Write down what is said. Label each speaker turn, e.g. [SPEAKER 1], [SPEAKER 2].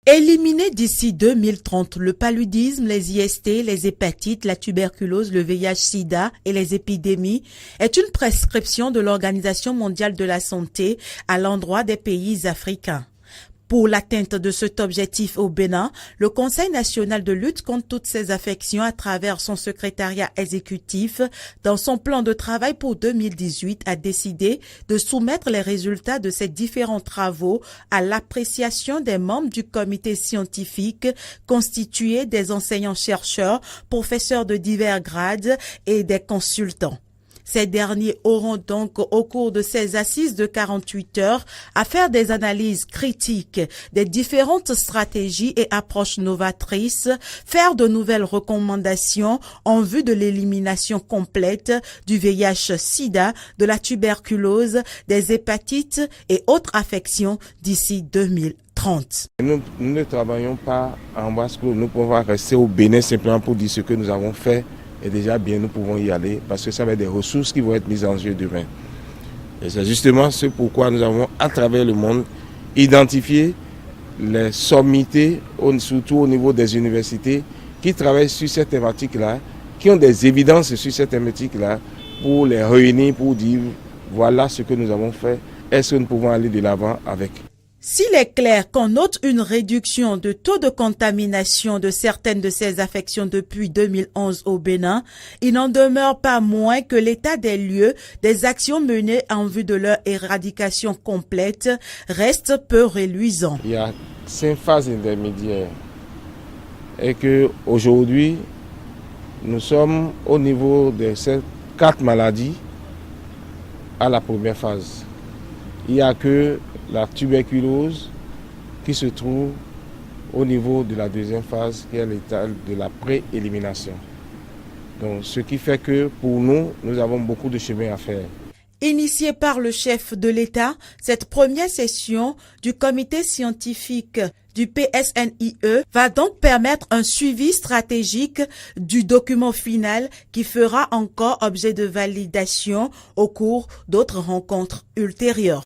[SPEAKER 1] Éliminer d'ici 2030 le paludisme, les IST, les hépatites, la tuberculose, le VIH-Sida et les épidémies est une prescription de l'Organisation mondiale de la santé à l'endroit des pays africains. Pour l'atteinte de cet objectif au Bénin, le Conseil national de lutte contre toutes ces affections à travers son secrétariat exécutif, dans son plan de travail pour 2018, a décidé de soumettre les résultats de ces différents travaux à l'appréciation des membres du comité scientifique constitué des enseignants-chercheurs, professeurs de divers grades et des consultants. Ces derniers auront donc au cours de ces assises de 48 heures à faire des analyses critiques des différentes stratégies et approches novatrices, faire de nouvelles recommandations en vue de l'élimination complète du VIH-Sida, de la tuberculose, des hépatites et autres affections d'ici 2030.
[SPEAKER 2] Nous ne travaillons pas en basse cour, nous pouvons rester au Bénin simplement pour dire ce que nous avons fait. Et déjà bien, nous pouvons y aller parce que ça va être des ressources qui vont être mises en jeu demain. Et c'est justement ce pourquoi nous avons, à travers le monde, identifié les sommités, surtout au niveau des universités, qui travaillent sur cette thématique-là, qui ont des évidences sur cette thématique-là, pour les réunir, pour dire voilà ce que nous avons fait, est-ce que nous pouvons aller de l'avant avec.
[SPEAKER 1] S'il est clair qu'on note une réduction de taux de contamination de certaines de ces affections depuis 2011 au Bénin, il n'en demeure pas moins que l'état des lieux des actions menées en vue de leur éradication complète reste peu reluisant.
[SPEAKER 2] Il y a 5 phases intermédiaires et qu'aujourd'hui, nous sommes au niveau de ces 4 maladies à la première phase. Il n'y a que la tuberculose qui se trouve au niveau de la deuxième phase, qui est l'état de la pré-élimination. Donc, ce qui fait que pour nous, nous avons beaucoup de chemin à faire.
[SPEAKER 1] Initiée par le chef de l'État, cette première session du comité scientifique du PSNIE va donc permettre un suivi stratégique du document final qui fera encore objet de validation au cours d'autres rencontres ultérieures.